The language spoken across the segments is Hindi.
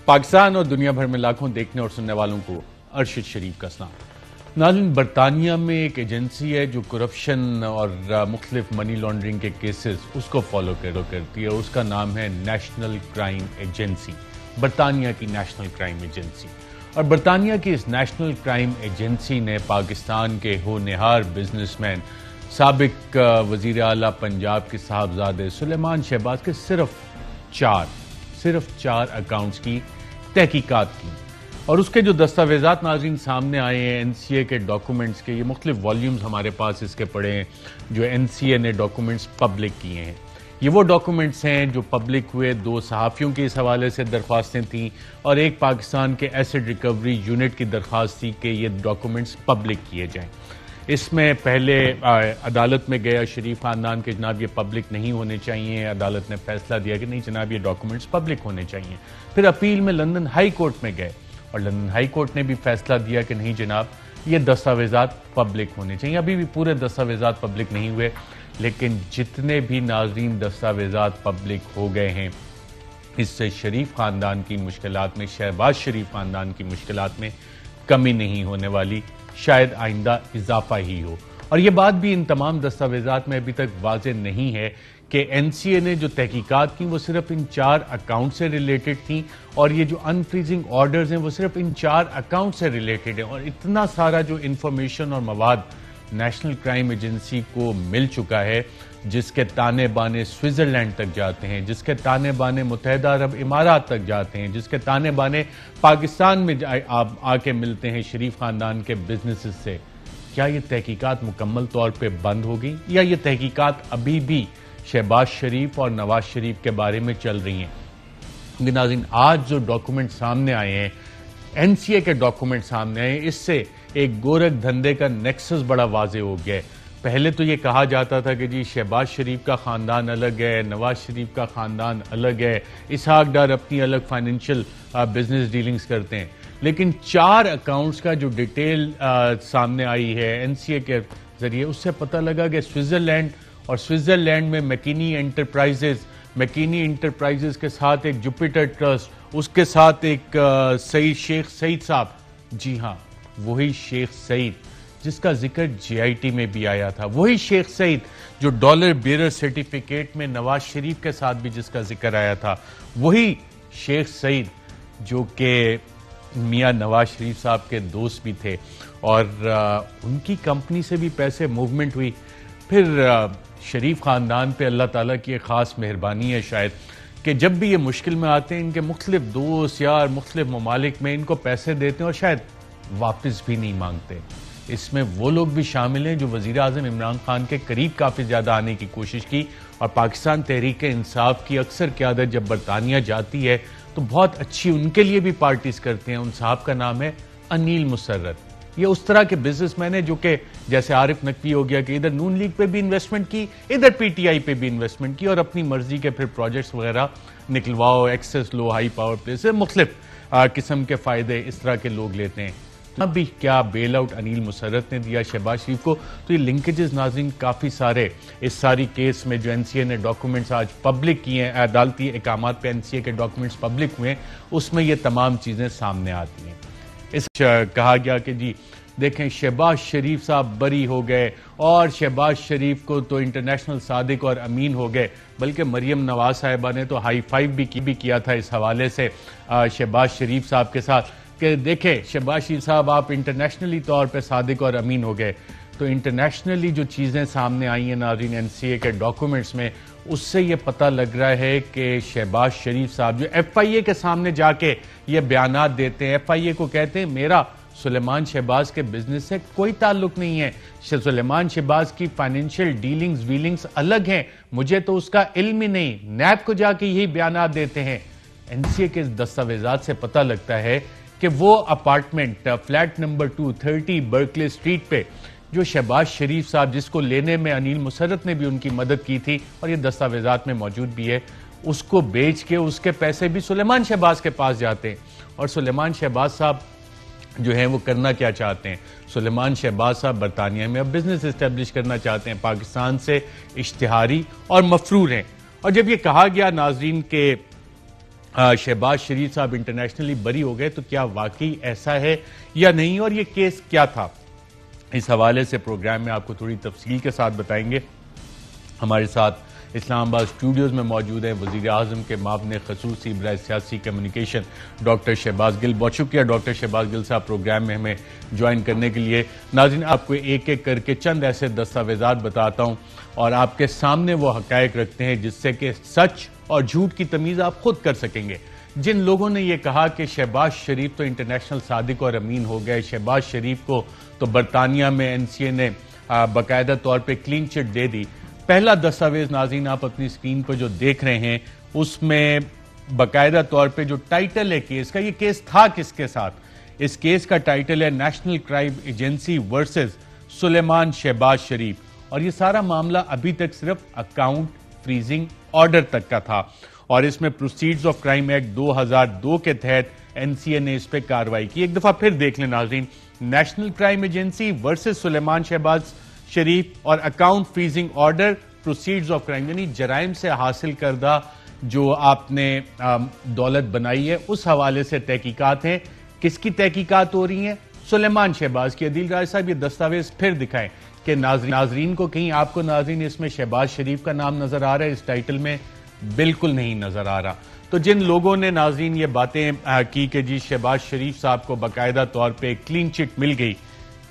पाकिस्तान और दुनिया भर में लाखों देखने और सुनने वालों को अरशद शरीफ का सलाम। नाज़रीन, बरतानिया में एक एजेंसी है जो करप्शन और मुख्तलिफ मनी लॉन्ड्रिंग के केसेस उसको फॉलो करती है। उसका नाम है नेशनल क्राइम एजेंसी, बरतानिया की नेशनल क्राइम एजेंसी। और बरतानिया की इस नेशनल क्राइम एजेंसी ने पाकिस्तान के होनहार बिजनेसमैन साबिक वजीर आला पंजाब के साहबजादे सुलेमान शहबाज के सिर्फ चार अकाउंट्स की तहकीकात की। और उसके जो दस्तावेजात नाज़रीन सामने आए हैं, एनसीए के डॉक्यूमेंट्स के, ये मुख्तलिफ वॉल्यूम्स हमारे पास इसके पड़े हैं जो एनसीए ने डॉक्यूमेंट्स पब्लिक किए हैं। ये वो डॉक्यूमेंट्स हैं जो पब्लिक हुए, दो सहाफ़ियों के इस हवाले से दरख्वास्तें थीं और एक पाकिस्तान के एसिड रिकवरी यूनिट की दरख्वास्त थी कि ये डॉक्यूमेंट्स पब्लिक किए जाएँ। इसमें पहले अदालत में गया शरीफ खानदान के, जनाब ये पब्लिक नहीं होने चाहिए। अदालत ने फैसला दिया कि नहीं जनाब ये डॉक्यूमेंट्स पब्लिक होने चाहिए। फिर अपील में लंदन हाई कोर्ट में गए और लंदन हाई कोर्ट ने भी फैसला दिया कि नहीं जनाब ये दस्तावेजात पब्लिक होने चाहिए। अभी भी पूरे दस्तावेजात पब्लिक नहीं हुए, लेकिन जितने भी नाज़रीन दस्तावेजात पब्लिक हो गए हैं, इससे शरीफ खानदान की मुश्किलात में, शहबाज शरीफ खानदान की मुश्किलात में कमी नहीं होने वाली, शायद आइंदा इजाफा ही हो। और ये बात भी इन तमाम दस्तावेजात में अभी तक वाज़ेह नहीं है कि एनसीए ने जो तहकीकात की वो सिर्फ इन चार अकाउंट से रिलेटेड थी और ये जो अनफ्रीजिंग ऑर्डर्स हैं वो सिर्फ इन चार अकाउंट से रिलेटेड है। और इतना सारा जो इंफॉर्मेशन और मवाद नेशनल क्राइम एजेंसी को मिल चुका है, जिसके ताने बाने स्विट्जरलैंड तक जाते हैं, जिसके ताने बाने मुत्तहिदा अरब इमारात तक जाते हैं, जिसके ताने बाने पाकिस्तान में आके मिलते हैं शरीफ खानदान के बिजनेसेस से, क्या ये तहकीकात मुकम्मल तौर पे बंद हो गई या ये तहकीकात अभी भी शहबाज शरीफ और नवाज शरीफ के बारे में चल रही हैं? नाज़रीन, आज जो डॉक्यूमेंट सामने आए हैं, एनसीए के डॉक्यूमेंट सामने आए, इससे एक गोरख धंधे का नेक्सस बड़ा वाज़ेह हो गया है। पहले तो ये कहा जाता था कि जी शहबाज शरीफ का ख़ानदान अलग है, नवाज शरीफ का ख़ानदान अलग है, इसहाक डार अपनी अलग फाइनेंशियल बिजनेस डीलिंग्स करते हैं। लेकिन चार अकाउंट्स का जो डिटेल सामने आई है एनसीए के जरिए, उससे पता लगा कि स्विट्जरलैंड में मैकिनी एंटरप्राइजेज के साथ एक जुपिटर ट्रस्ट, उसके साथ एक शेख सईद साहब, जी हाँ वही शेख सईद जिसका जिक्र जीआईटी में भी आया था, वही शेख सईद जो डॉलर बेरर सर्टिफिकेट में नवाज शरीफ के साथ भी जिसका जिक्र आया था, वही शेख सईद जो कि मियां नवाज शरीफ साहब के दोस्त भी थे और उनकी कंपनी से भी पैसे मूवमेंट हुई। फिर शरीफ खानदान पे अल्लाह ताला की एक ख़ास मेहरबानी है शायद कि जब भी ये मुश्किल में आते हैं, इनके मुख्तलिफ दोस्त यार मुख्तलिफ ममालिक में इनको पैसे देते हैं और शायद वापस भी नहीं मांगते। इसमें वो लोग भी शामिल हैं जो वज़ीर आज़म इमरान खान के करीब काफ़ी ज़्यादा आने की कोशिश की। और पाकिस्तान तहरीक इंसाफ की अक्सर क़यादत जब बरतानिया जाती है तो बहुत अच्छी उनके लिए भी पार्टीज करते हैं। उन साहब का नाम है अनिल मुसर्रत। ये उस तरह के बिजनेसमैन है जो कि जैसे आरिफ नकवी हो गया कि इधर नून लीग पे भी इन्वेस्टमेंट की, इधर पीटीआई पे भी इन्वेस्टमेंट की और अपनी मर्जी के फिर प्रोजेक्ट्स वगैरह निकलवाओ, एक्सेस लो, हाई पावर प्ले से मुख्तलिफ किस्म के फ़ायदे इस तरह के लोग लेते हैं। अभी क्या बेल आउट अनिल मुसर्रत ने दिया शहबाज शरीफ को, तो ये लिंकेजेस नाज़रीन काफ़ी सारे इस सारी केस में जो एनसीए ने डॉक्यूमेंट्स आज पब्लिक किए हैं, अदालती इकामात पे एनसीए के डॉक्यूमेंट्स पब्लिक हुए हैं, उसमें ये तमाम चीज़ें सामने आती हैं। इस कहा गया कि जी देखें शहबाज शरीफ साहब बरी हो गए और शहबाज शरीफ को तो इंटरनेशनल सादिक और अमीन हो गए, बल्कि मरियम नवाज साहिबा ने तो हाई फाइव भी किया था इस हवाले से शहबाज शरीफ साहब के साथ कि देखें शहबाज शरीफ साहब आप इंटरनेशनली तौर पे सादिक और अमीन हो गए। तो इंटरनेशनली जो चीज़ें सामने आई हैं नाज़रीन एनसीए के डॉक्यूमेंट्स में, उससे ये पता लग रहा है कि शहबाज शरीफ साहब जो एफआईए के सामने जाके ये बयानात देते हैं, एफआईए को कहते हैं मेरा सुलेमान शहबाज के बिजनेस से कोई ताल्लुक नहीं है, सुलेमान शहबाज की फाइनेंशियल डीलिंग्स अलग हैं, मुझे तो उसका इल्म ही नहीं, नैब को जाके यही बयानात देते हैं। एनसीए के दस्तावेजात से पता लगता है कि वो apartment flat number 230 Berkeley street पे जो शहबाज शरीफ साहब जिसको लेने में अनिल मुसर्रत ने भी उनकी मदद की थी और ये दस्तावेजात में मौजूद भी है, उसको बेच के उसके पैसे भी सुलेमान शहबाज के पास जाते हैं। और सुलेमान शहबाज साहब जो है वो करना क्या चाहते हैं, सुलेमान शहबाज साहब बरतानिया में अब बिजनेस इस्टेब्लिश करना चाहते हैं, पाकिस्तान से इश्तिहारी और मफरूर हैं। और जब ये कहा गया नाजरीन के शहबाज शरीफ साहब इंटरनेशनली बरी हो गए, तो क्या वाकई ऐसा है या नहीं, और ये केस क्या था, इस हवाले से प्रोग्राम में आपको थोड़ी तफसील के साथ बताएंगे। हमारे साथ इस्लामाबाद स्टूडियोज़ में मौजूद है वज़ीर आज़म के मामले ख़ुसूसी बराए सियासी कम्युनिकेशन डॉक्टर शहबाज गिल। बहुत शुक्रिया डॉक्टर शहबाज गिल साहब प्रोग्राम में हमें ज्वाइन करने के लिए। नाज़रीन, आपको एक एक करके चंद ऐसे दस्तावेज़ात बताता हूँ और आपके सामने वो हक़ाइक़ रखते हैं जिससे कि सच और झूठ की तमीज़ आप खुद कर सकेंगे। जिन लोगों ने यह कहा कि शहबाज शरीफ तो इंटरनेशनल सादिक और अमीन हो गए, शहबाज शरीफ को तो बरतानिया में एनसीए ने बाकायदा तौर पर क्लीन चिट दे दी। पहला दस्तावेज नाज़रीन आप अपनी स्क्रीन पर जो देख रहे हैं उसमें बाकायदा तौर पे जो टाइटल है केस का, ये केस था किसके साथ, इस केस का टाइटल है national crime agency versus Suleman Shahbaz Sharif, और ये सारा मामला अभी तक सिर्फ अकाउंट फ्रीजिंग ऑर्डर तक का था और इसमें प्रोसीड्स ऑफ क्राइम एक्ट 2002 के तहत एनसीए ने इस पर कार्रवाई की। एक दफा फिर देख लें नाज़रीन, national crime agency versus Suleman Shahbaz Sharif और account freezing order proceeds of crime, यानी जराइम से हासिल करदा जो आपने दौलत बनाई है उस हवाले से तहकीकात हैं। किसकी तहकीकात हो रही हैं? सुलेमान शहबाज की। अदील राज साहब ये दस्तावेज फिर दिखाएं कि नाजरीन को कहीं आपको नाजरीन इसमें शहबाज शरीफ का नाम नजर आ रहा है इस टाइटल में? बिल्कुल नहीं नजर आ रहा। तो जिन लोगों ने नाजरीन ये बातें की कि जी शहबाज शरीफ साहब को बाकायदा तौर पर क्लीन चिट मिल गई,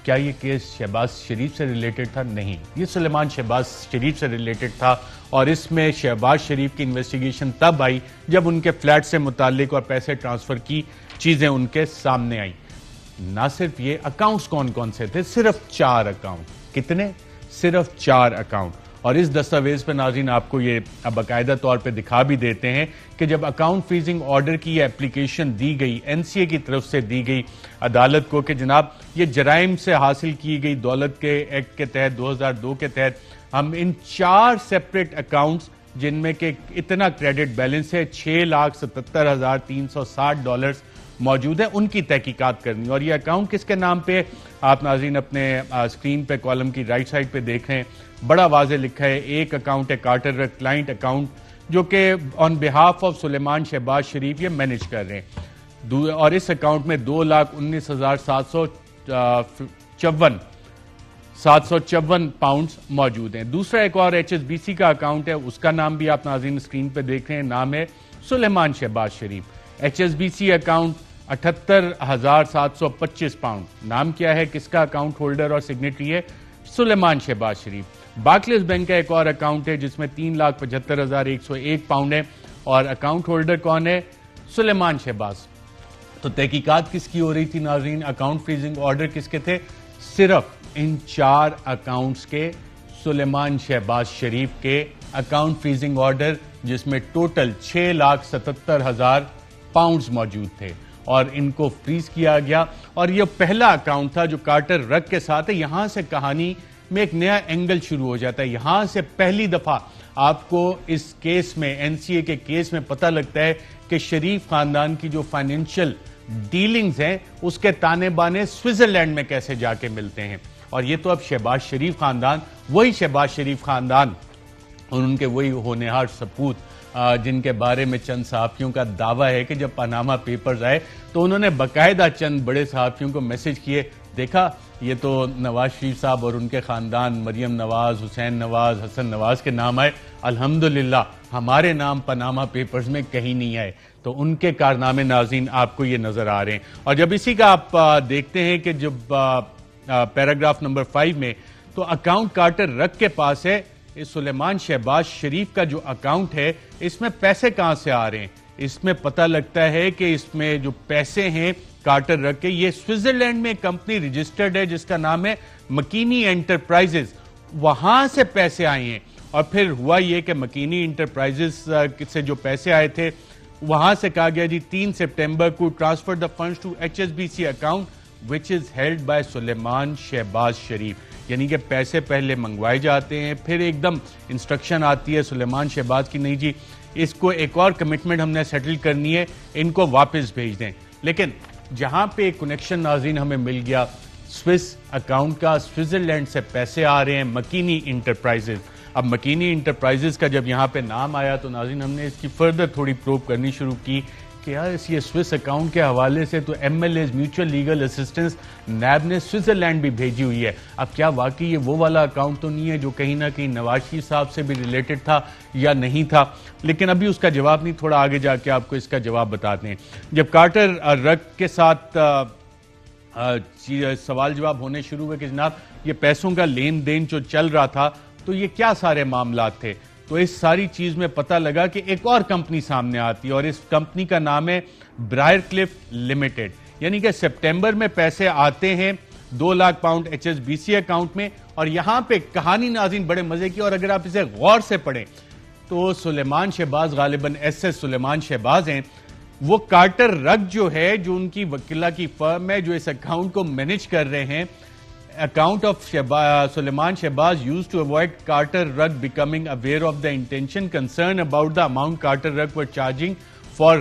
क्या ये केस शहबाज शरीफ से रिलेटेड था? नहीं, ये सुलेमान शहबाज शरीफ से रिलेटेड था और इसमें शहबाज शरीफ की इन्वेस्टिगेशन तब आई जब उनके फ्लैट से मुताल्लिक और पैसे ट्रांसफर की चीजें उनके सामने आई। ना सिर्फ ये, अकाउंट्स कौन कौन से थे? सिर्फ 4 अकाउंट। कितने? सिर्फ 4 अकाउंट। और इस दस्तावेज पर नाज़रीन आपको ये बाकायदा तौर पे दिखा भी देते हैं कि जब अकाउंट फ्रीजिंग ऑर्डर की एप्लीकेशन दी गई एनसीए की तरफ से दी गई अदालत को कि जनाब ये जराइम से हासिल की गई दौलत के एक्ट के तहत 2002 के तहत हम इन 4 सेपरेट अकाउंट्स जिनमें के इतना क्रेडिट बैलेंस है $6,77,360 मौजूद है, उनकी तहकीकात करनी। और ये अकाउंट किसके नाम पे? आप नाज़रीन अपने स्क्रीन पे कॉलम की राइट साइड पे देख रहे हैं, बड़ा वाज़े लिखा है। एक अकाउंट है कार्टर क्लाइंट अकाउंट जो कि on behalf of Suleman Shahbaz Sharif ये मैनेज कर रहे हैं, और इस अकाउंट में 2,19,754 पाउंड्स मौजूद हैं। दूसरा एक और HSBC का अकाउंट है, उसका नाम भी आप नाज़रीन स्क्रीन पे देख रहे हैं, नाम है सुलेमान शहबाज शरीफ। HSBC account 78,725 pound. नाम क्या है? किसका अकाउंट होल्डर और सिग्नेटरी है? सुलेमान शहबाज शरीफ। बार्कलेस बैंक का एक और अकाउंट है जिसमें 3,75,101 पाउंड है और अकाउंट होल्डर कौन है? सुलेमान शहबाज। तो तहकीकात किसकी हो रही थी नाज़रीन? अकाउंट फ्रीजिंग ऑर्डर किसके थे? सिर्फ इन 4 अकाउंट्स के, सुलेमान शहबाज शरीफ के अकाउंट फ्रीजिंग ऑर्डर, जिसमें टोटल 6,77,000 पाउंड्स मौजूद थे और इनको फ्रीज किया गया। और यह पहला अकाउंट था जो कार्टर रक के साथ है। यहां से कहानी में एक नया एंगल शुरू हो जाता है। यहां से पहली दफा आपको इस केस में, एनसीए के केस में पता लगता है कि शरीफ खानदान की जो फाइनेंशियल डीलिंग्स हैं उसके ताने बाने स्विट्जरलैंड में कैसे जाके मिलते हैं। और ये तो अब शहबाज शरीफ खानदान, वही शहबाज शरीफ खानदान और उनके वही होनहार सपूत जिनके बारे में चंद सहाफियों का दावा है कि जब पनामा पेपर्स आए तो उन्होंने बाकायदा चंद बड़े सहाफियों को मैसेज किए, देखा ये तो नवाज शरीफ साहब और उनके खानदान, मरियम नवाज, हुसैन नवाज, हसन नवाज के नाम आए, अल्हम्दुलिल्लाह हमारे नाम पनामा पेपर्स में कहीं नहीं आए। तो उनके कारनामे नाज़रीन आपको ये नजर आ रहे हैं। और जब इसी का आप देखते हैं कि जब पैराग्राफ नंबर 5 में, तो अकाउंट कार्टर रक के पास है इस सुलेमान शहबाज शरीफ का जो अकाउंट है, इसमें पैसे कहां से आ रहे हैं? इसमें पता लगता है कि इसमें जो पैसे हैं कार्टर रख के, ये स्विट्जरलैंड में कंपनी रजिस्टर्ड है जिसका नाम है मकीनी एंटरप्राइजेस, वहां से पैसे आए हैं। और फिर हुआ ये कि मकीनी एंटरप्राइजेस से जो पैसे आए थे वहां से कहा गया जी 3 सितंबर को transfer the funds to HSBC account which is held by Suleman Shahbaz Sharif. यानी कि पैसे पहले मंगवाए जाते हैं, फिर एकदम इंस्ट्रक्शन आती है सुलेमान शहबाज की, नहीं जी इसको एक और कमिटमेंट हमने सेटल करनी है, इनको वापस भेज दें। लेकिन जहां पे एक कनेक्शन नाज़रीन हमें मिल गया स्विस अकाउंट का, स्विट्जरलैंड से पैसे आ रहे हैं मकीनी इंटरप्राइजेज। अब मकीनी इंटरप्राइजेस का जब यहाँ पे नाम आया तो नाज़रीन हमने इसकी फर्दर थोड़ी प्रोब करनी शुरू की कि यार ये स्विस अकाउंट के हवाले से तो MLAs म्यूचुअल लीगल असिस्टेंस नैब ने स्विट्जरलैंड भी भेजी हुई है। अब क्या वाकई ये वो वाला अकाउंट तो नहीं है जो कहीं ना कहीं नवाज शरीफ साहब से भी रिलेटेड था या नहीं था, लेकिन अभी उसका जवाब नहीं, थोड़ा आगे जाके आपको इसका जवाब बताते हैं। जब कार्टर रग के साथ सवाल जवाब होने शुरू हुए कि जनाब ये पैसों का लेन देन जो चल रहा था तो ये क्या सारे मामला थे, तो इस सारी चीज में पता लगा कि एक और कंपनी सामने आती है और इस कंपनी का नाम है ब्रायरक्लिफ लिमिटेड। यानी कि सितंबर में पैसे आते हैं 2 लाख पाउंड HSBC अकाउंट में, और यहां पे कहानी नाज़रीन बड़े मजे की, और अगर आप इसे गौर से पढ़ें तो सुलेमान शहबाज, गालिबन SS सुलेमान शहबाज हैं, वो कार्टर रग जो है, जो उनकी वकीला की फर्म है जो इस अकाउंट को मैनेज कर रहे हैं, account of Suleiman Shahbaz used to avoid Carter Rug becoming aware of the intention concern about the amount Carter Rug were charging for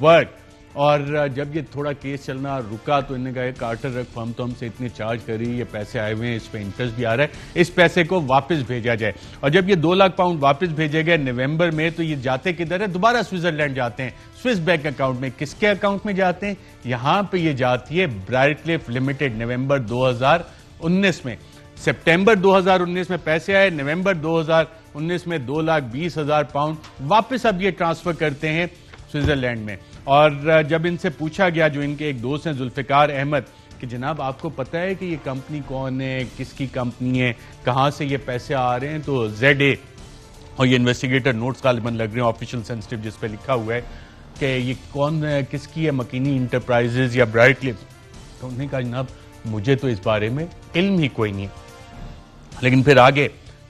work। और जब ये थोड़ा केस चलना रुका तो इन्होंने कहा कार्टर रग फर्म तो हमसे इतने चार्ज करी, ये पैसे आए हुए हैं, इस पे इंटरेस्ट भी आ रहा है, इस पैसे को वापस भेजा जाए। और जब ये 2 लाख पाउंड वापस भेजे गए नवंबर में, तो ये जाते किधर है, दोबारा स्विट्जरलैंड जाते हैं, स्विस बैंक अकाउंट में। किसके अकाउंट में जाते हैं, यहां पर ये जाती है ब्रायरक्लिफ लिमिटेड। नवंबर 2019 में, सितंबर 2019 में पैसे आए, नवंबर 2019 में 2,20,000 पाउंड वापस अब ये ट्रांसफर करते हैं स्विट्जरलैंड में। और जब इनसे पूछा गया, जो इनके एक दोस्त हैं जुल्फिकार अहमद, कि जनाब आपको पता है कि ये कंपनी कौन है, किसकी कंपनी है, कहां से ये पैसे आ रहे हैं, तो ZA और ये इन्वेस्टिगेटर नोट्स गालिबन लग रहे हैं ऑफिशियल सेंसिटिव, जिस पे लिखा हुआ है कि ये कौन है, किसकी है, मकीनी इंटरप्राइजेज या ब्रायरक्लिफ। तो उन्होंने कहा जनाब मुझे तो इस बारे में इल्म ही कोई नहीं है। लेकिन फिर आगे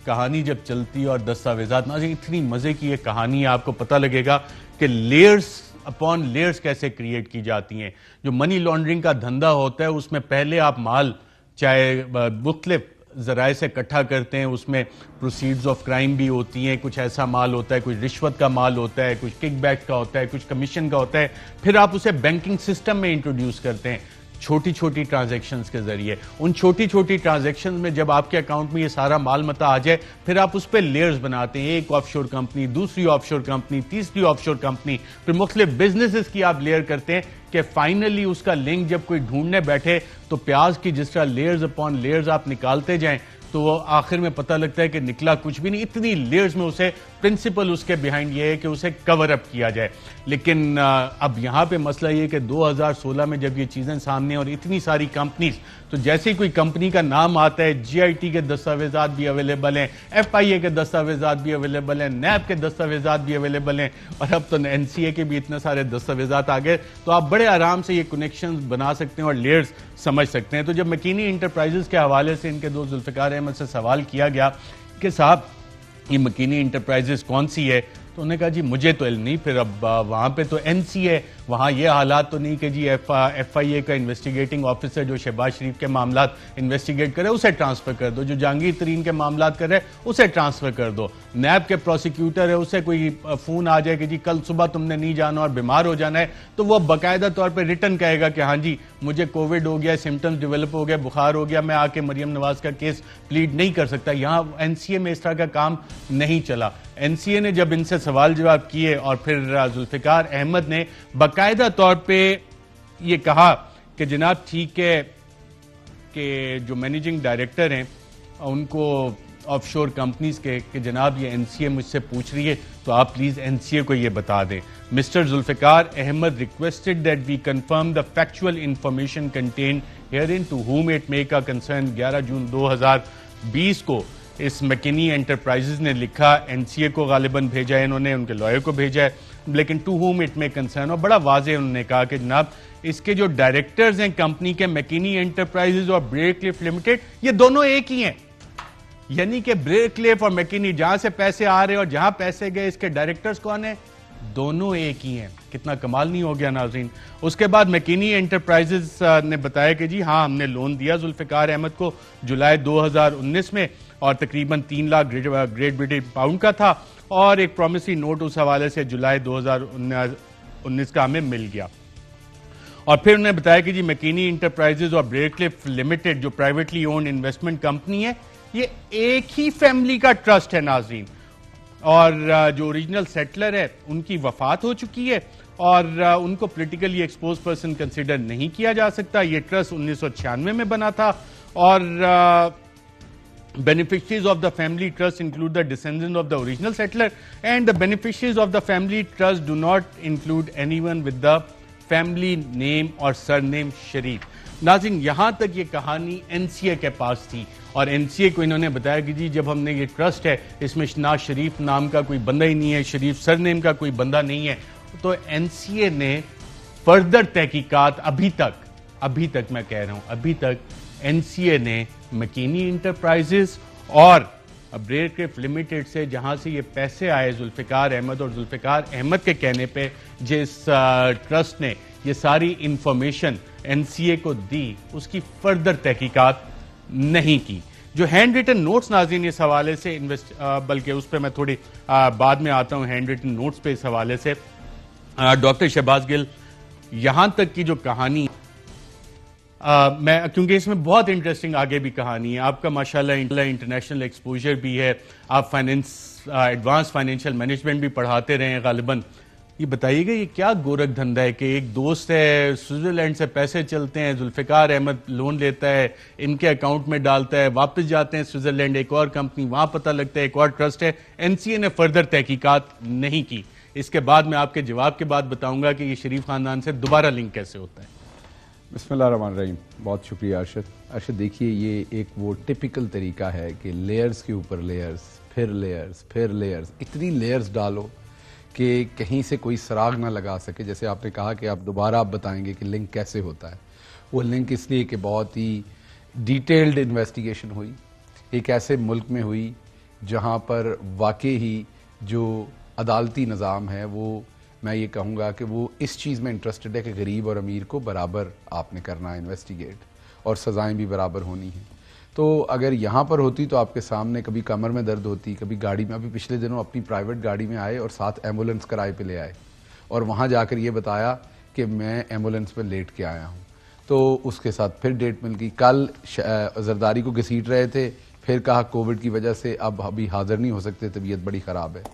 कहानी जब चलती और दस्तावेजात, ना इतनी मजे की ये कहानी है, आपको पता लगेगा कि लेयर्स अपॉन लेयर्स कैसे क्रिएट की जाती हैं। जो मनी लॉन्ड्रिंग का धंधा होता है उसमें पहले आप माल चाहे मुख्तलिफ जराए से इकट्ठा करते हैं, उसमें प्रोसीड्स ऑफ क्राइम भी होती हैं, कुछ ऐसा माल होता है, कुछ रिश्वत का माल होता है, कुछ किकबैक का होता है, कुछ कमीशन का होता है, फिर आप उसे बैंकिंग सिस्टम में इंट्रोड्यूस करते हैं छोटी छोटी ट्रांजैक्शंस के जरिए। उन छोटी छोटी ट्रांजैक्शंस में जब आपके अकाउंट में ये सारा माल मता आ जाए, फिर आप उस पर लेयर्स बनाते हैं, एक ऑफशोर कंपनी, दूसरी ऑफशोर कंपनी, तीसरी ऑफशोर कंपनी, फिर मुख्तलिफ बिजनेसेस की आप लेयर करते हैं कि फाइनली उसका लिंक जब कोई ढूंढने बैठे तो प्याज की जिस तरह लेयर्स अपॉन लेयर्स आप निकालते जाएं तो आखिर में पता लगता है कि निकला कुछ भी नहीं। इतनी लेयर्स में उसे प्रिंसिपल उसके बिहाइंड ये है कि उसे कवर अप किया जाए। लेकिन अब यहां पे मसला ये कि 2016 में जब ये चीजें सामने और इतनी सारी कंपनीज, तो जैसे ही कोई कंपनी का नाम आता है, GIT के दस्तावेजात भी अवेलेबल हैं, FIA के दस्तावेजात भी अवेलेबल हैं, NAB के दस्तावेजात भी अवेलेबल हैं, और अब तो NCA के भी इतने सारे दस्तावेजात आ गए, तो आप बड़े आराम से ये कनेक्शन बना सकते हैं और लेयर्स समझ सकते हैं। तो जब मकीनी इंटरप्राइजेस के हवाले से इनके दोस्त जुल्फिकार अहमद से सवाल किया गया कि साहब ये मकीनी इंटरप्राइजेस कौन सी है, तो उन्होंने कहा जी मुझे तो इल्म नहीं। फिर अब वहां पे तो NC है, वहां ये हालात तो नहीं कि जी FIA का इन्वेस्टिगेटिंग ऑफिसर जो शहबाज शरीफ के मामलात इन्वेस्टिगेट करे उसे ट्रांसफर कर दो, जो जहांगीर तरीन के मामलात कर रहे उसे ट्रांसफर कर दो, NAB के प्रोसिक्यूटर है उसे कोई फोन आ जाए कि जी कल सुबह तुमने नहीं जाना और बीमार हो जाना है, तो वो बाकायदा तौर पर रिटर्न कहेगा कि हाँ जी मुझे कोविड हो गया, सिम्टम्स डेवलप हो गया, बुखार हो गया, मैं आके मरियम नवाज का केस प्लीड नहीं कर सकता। यहाँ NCA में इस तरह का काम नहीं चला। NCA ने जब इनसे सवाल जवाब किए और फिर जुल्फिकार अहमद ने बाकायदा तौर पे ये कहा कि जनाब ठीक है कि जो मैनेजिंग डायरेक्टर हैं उनको ऑफशोर कंपनीज के कि जनाब ये NCA मुझसे पूछ रही है तो आप प्लीज NCA को ये बता दें। Mister Zulfikar Ahmed requested that we confirm the factual information contained herein to whom it may concern. 11 जून 2020 को इस मकीनी एंटरप्राइजेज ने लिखा, NCA को गालिबन भेजा है इन्होंने, उनके लॉयर को भेजा है, लेकिन to whom it may concern, और बड़ा वाजे उन्होंने कहा कि जनाब इसके जो डायरेक्टर्स हैं कंपनी के, मकीनी एंटरप्राइजेज और ब्रायरक्लिफ लिमिटेड, ये दोनों एक ही हैं। यानी कि ब्रायरक्लिफ और मकीनी जहां से पैसे आ रहे हैं और जहां पैसे गए, इसके डायरेक्टर्स कौन है, दोनों एक ही हैं। कितना कमाल नहीं हो गया नाज़रीन। उसके बाद मकीनी एंटरप्राइजेज ने बताया कि जी हाँ हमने लोन दिया जुल्फिकार अहमद को जुलाई 2019 में, और तकरीबन 3 लाख ग्रेट ब्रिटेन पाउंड का था, और एक प्रॉमिसरी नोट उस हवाले से जुलाई 2019 का हमें मिल गया। और फिर उन्होंने बताया कि जी मकीनी इंटरप्राइजेज और ब्रायरक्लिफ लिमिटेड जो प्राइवेटली ओन्ड इन्वेस्टमेंट कंपनी है, ये एक ही फैमिली का ट्रस्ट है नाज़रीन, और जो ओरिजिनल सेटलर है उनकी वफात हो चुकी है और उनको पॉलिटिकली एक्सपोज पर्सन कंसिडर नहीं किया जा सकता। ये ट्रस्ट 1996 में बना था और beneficiaries of the family trust include the descendants of the original settler, and the beneficiaries of the family trust do not include anyone with the family name or surname शरीफ। नाज़रीन, यहां तक ये कहानी एनसीए के पास थी और एनसीए को इन्होंने बताया कि जी जब हमने ये ट्रस्ट है इसमें ना शरीफ नाम का कोई बंदा ही नहीं है, शरीफ सरनेम का कोई बंदा नहीं है, तो एनसीए ने फर्दर तहकीकात अभी तक मैं कह रहा हूं अभी तक एनसीए ने मकीनी इंटरप्राइजेस और अब्रेर क्रिफ्ट लिमिटेड से जहां से ये पैसे आए जुल्फिकार अहमद और जुल्फिकार अहमद के कहने पे जिस ट्रस्ट ने ये सारी इंफॉर्मेशन एनसीए को दी उसकी फर्दर तहकीकात नहीं की। जो हैंड रिटन नोट्स नाज़रीन इस हवाले से बल्कि उस पर मैं थोड़ी बाद में आता हूं, हैंड रिटन नोट्स पे इस हवाले से डॉक्टर शहबाज गिल यहां तक की जो कहानी मैं क्योंकि इसमें बहुत इंटरेस्टिंग आगे भी कहानी है, आपका माशाल्लाह इंटरनेशनल एक्सपोजर भी है, आप फाइनेंस एडवांस फाइनेंशियल मैनेजमेंट भी पढ़ाते रहे हैं गालिबन। ये बताइएगा ये क्या गोरख धंधा है कि एक दोस्त है स्विट्जरलैंड से पैसे चलते हैं, जुल्फिकार अहमद लोन लेता है, इनके अकाउंट में डालता है, वापस जाते हैं स्विट्जरलैंड एक और कंपनी, वहां पता लगता है एक और ट्रस्ट है। एनसीए ने फर्दर तहकीकात नहीं की। इसके बाद मैं आपके जवाब के बाद बताऊंगा कि ये शरीफ खानदान से दोबारा लिंक कैसे होता है। बिस्मिल्लाहिर्रहमानिर्रहीम। बहुत शुक्रिया अरशद। अरशद देखिए ये एक वो टिपिकल तरीका है कि लेयर्स के ऊपर लेयर्स, फिर लेयर्स, इतनी लेयर्स डालो कि कहीं से कोई सराग ना लगा सके। जैसे आपने कहा कि आप दोबारा बताएंगे कि लिंक कैसे होता है। वो लिंक इसलिए कि बहुत ही डिटेल्ड इन्वेस्टिगेशन हुई, एक ऐसे मुल्क में हुई जहाँ पर वाकई ही जो अदालती निज़ाम है वो मैं ये कहूँगा कि वो इस चीज़ में इंटरेस्टेड है कि गरीब और अमीर को बराबर आपने करना है इन्वेस्टिगेट, और सज़ाएं भी बराबर होनी हैं। तो अगर यहाँ पर होती तो आपके सामने कभी कमर में दर्द होती, कभी गाड़ी में, अभी पिछले दिनों अपनी प्राइवेट गाड़ी में आए और साथ एम्बुलेंस किराए पे ले आए और वहाँ जाकर ये बताया कि मैं एम्बुलेंस पर लेट के आया हूँ, तो उसके साथ फिर डेट मिल गई। कल जरदारी को घसीट रहे थे, फिर कहा कोविड की वजह से अब अभी हाजिर नहीं हो सकते, तबीयत बड़ी ख़राब है।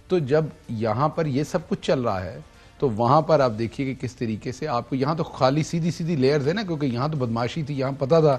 तो जब यहाँ पर ये सब कुछ चल रहा है तो वहाँ पर आप देखिए कि किस तरीके से आपको, यहाँ तो खाली सीधी सीधी लेयर्स है ना, क्योंकि यहाँ तो बदमाशी थी, यहाँ पता था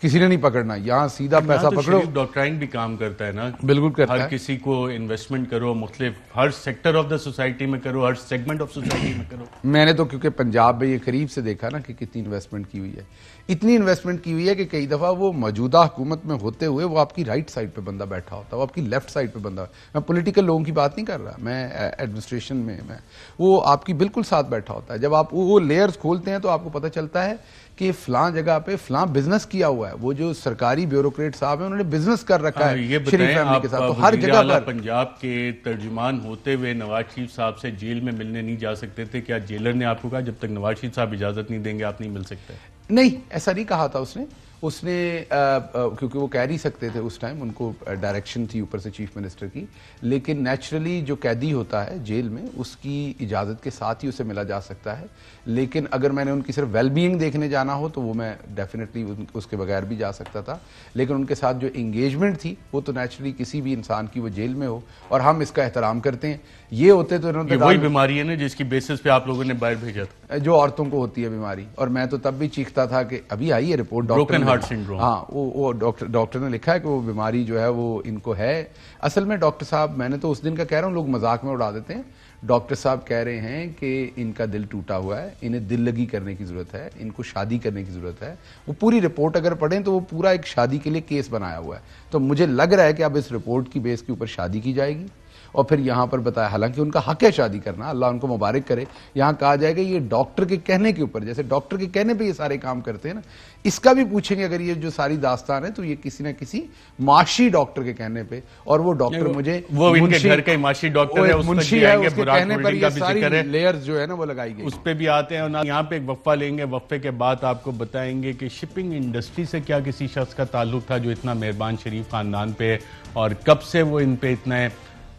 किसी ने नहीं पकड़ना, यहाँ सीधा पैसा तो पकड़ो। डॉक्ट्राइन भी काम करता है ना, बिल्कुल करता है। हर किसी को इन्वेस्टमेंट करो, मुख्तलिफ हर सेक्टर ऑफ द सोसाइटी में करो, हर सेगमेंट ऑफ सोसाइटी में करो। मैंने तो क्योंकि पंजाब में ये करीब से देखा ना कि कितनी इन्वेस्टमेंट की हुई है, इतनी इन्वेस्टमेंट की हुई है कि कई दफ़ा वो मौजूदा हुकूमत में होते हुए वो आपकी राइट साइड पे बंदा बैठा होता है, वो आपकी लेफ्ट साइड पे बंदा, मैं पॉलिटिकल लोगों की बात नहीं कर रहा, मैं एडमिनिस्ट्रेशन में मैं वो आपकी बिल्कुल साथ बैठा होता है। जब आप वो लेयर्स खोलते हैं तो आपको पता चलता है कि फलां जगह पे फलां बिजनेस किया हुआ है। वो जो सरकारी ब्यूरोक्रेट साहब हैं उन्होंने बिजनेस कर रखा है ये शरीफ फैमिली के साथ। तो हर जगह पर पंजाब के तर्जुमान होते हुए नवाज शरीफ साहब से जेल में मिलने नहीं जा सकते थे, क्या जेलर ने आपको कहा जब तक नवाज शरीफ साहब इजाजत नहीं देंगे आप नहीं मिल सकते? नहीं, ऐसा नहीं कहा था उसने क्योंकि वो कह नहीं सकते थे उस टाइम, उनको डायरेक्शन थी ऊपर से चीफ मिनिस्टर की। लेकिन नेचुरली जो कैदी होता है जेल में उसकी इजाज़त के साथ ही उसे मिला जा सकता है। लेकिन अगर मैंने उनकी सिर्फ वेलबींग देखने जाना हो तो वो मैं डेफिनेटली उसके बगैर भी जा सकता था। लेकिन उनके साथ जो इंगेजमेंट थी वो तो नेचुरली किसी भी इंसान की वो जेल में हो, और हम इसका एहतराम करते हैं। ये होते तो इन्होंने वही बीमारी है ना जिसकी बेसिस पे आप लोगों ने बाहर भेजा था, जो औरतों को होती है बीमारी। और मैं तो तब भी चीखता था कि अभी आई है रिपोर्ट, ब्रोकन हार्ट सिंड्रोम। हाँ, वो डॉक्टर ने लिखा है कि वो बीमारी जो है वो इनको है। असल में डॉक्टर साहब, मैंने तो उस दिन का कह रहा हूँ, लोग मजाक में उड़ा देते हैं, डॉक्टर साहब कह रहे हैं कि इनका दिल टूटा हुआ है, इन्हें दिल लगी करने की जरूरत है, इनको शादी करने की जरूरत है। वो पूरी रिपोर्ट अगर पढ़ें तो वो पूरा एक शादी के लिए केस बनाया हुआ है। तो मुझे लग रहा है कि अब इस रिपोर्ट की बेस के ऊपर शादी की जाएगी और फिर यहाँ पर बताया, हालांकि उनका हक है शादी करना, अल्लाह उनको मुबारक करे। यहाँ कहा जाएगा ये डॉक्टर के कहने के ऊपर, जैसे डॉक्टर के कहने पे ये सारे काम करते हैं ना, इसका भी पूछेंगे अगर ये जो सारी दास्तान है तो ये किसी ना किसी माशी डॉक्टर के कहने पे। और वो डॉक्टर मुझे वो इनके घर का माशी डॉक्टर है, मुंशी है, उसके कहने पर ये सारी लेयर्स जो है ना वो लगाई गई। उस पे भी आते हैं। और यहाँ पे एक वक्फा लेंगे, वक्फे के बाद आपको बताएंगे कि शिपिंग इंडस्ट्री से क्या किसी शख्स का ताल्लुक था जो इतना मेहरबान शरीफ खानदान पे है और कब से वो इन पे इतना है।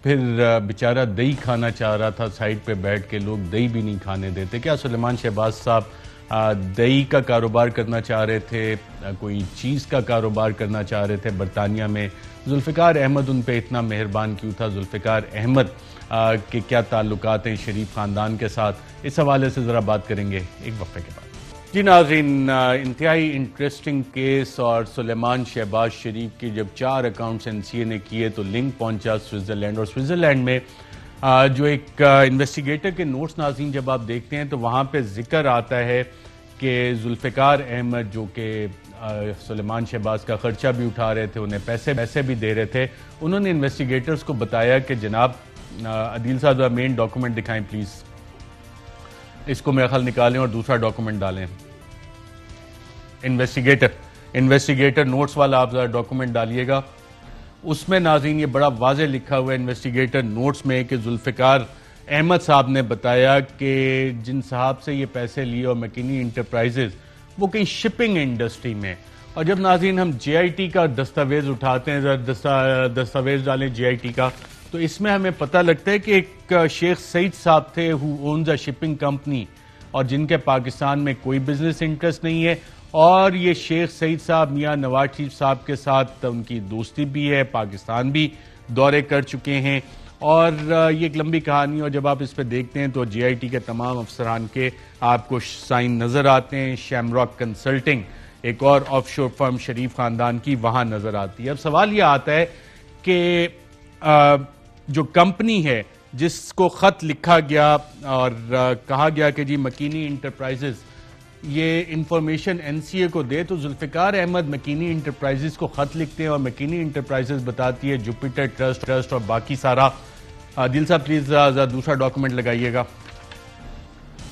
फिर बेचारा दही खाना चाह रहा था, साइड पे बैठ के लोग दही भी नहीं खाने देते। क्या सुलेमान शहबाज साहब दही का कारोबार करना चाह रहे थे, कोई चीज़ का कारोबार करना चाह रहे थे बरतानिया में। जुल्फ़िकार अहमद उन पे इतना मेहरबान क्यों था? जुल्फ़िकार अहमद के क्या ताल्लुकात हैं शरीफ ख़ानदान के साथ? इस हवाले से ज़रा बात करेंगे एक वक्फे के बाद। जी नाज़रीन, इंतहाई इंटरेस्टिंग केस और सुलेमान शहबाज शरीफ के जब 4 अकाउंट्स NCA ने किए तो लिंक पहुंचा स्विट्ज़रलैंड, और स्विट्ज़रलैंड में जो एक इन्वेस्टिगेटर के नोट्स नाज़रीन जब आप देखते हैं तो वहाँ पे जिक्र आता है कि जुल्फ़िकार अहमद जो कि सुलेमान शहबाज का खर्चा भी उठा रहे थे, उन्हें पैसे भी दे रहे थे, उन्होंने इन्वेस्टिगेटर्स को बताया कि जनाब अदील साहब मेन डॉक्यूमेंट दिखाएं प्लीज़, इसको मेरा ख्याल निकालें और दूसरा डॉक्यूमेंट डालें। इन्वेस्टिगेटर नोट्स वाला आप जरा डॉक्यूमेंट डालिएगा। उसमें नाज़रीन ये बड़ा वाज़ेह लिखा हुआ है इन्वेस्टिगेटर नोट्स में कि जुल्फ़िकार अहमद साहब ने बताया कि जिन साहब से ये पैसे लिए और मकीनी इंटरप्राइजेज वो कहीं शिपिंग इंडस्ट्री में। और जब नाज़रीन हम JIT का दस्तावेज उठाते हैं, दस्तावेज डालें JIT का, तो इसमें हमें पता लगता है कि एक शेख सईद साहब थे who owns a shipping company, और जिनके पाकिस्तान में कोई बिजनेस इंटरेस्ट नहीं है। और ये शेख सईद साहब मियां नवाज शरीफ साहब के साथ उनकी दोस्ती भी है, पाकिस्तान भी दौरे कर चुके हैं, और ये एक लंबी कहानी। और जब आप इस पर देखते हैं तो JIT के तमाम अफसरान के आपको साइन नज़र आते हैं। शैमरॉक कंसल्टिंग एक और ऑफशोर फर्म शरीफ ख़ानदान की वहाँ नज़र आती है। अब सवाल यह आता है कि जो कंपनी है जिसको ख़त लिखा गया और कहा गया कि जी मकीनी इंटरप्राइजेज ये इंफॉर्मेशन NCA को दे, तो जुल्फ़िकार अहमद मकीनी इंटरप्राइजेज को ख़त लिखते हैं और मकीनी इंटरप्राइजेज बताती है जुपिटर ट्रस्ट और बाकी सारा। दिल साहब प्लीज़ दूसरा डॉक्यूमेंट लगाइएगा।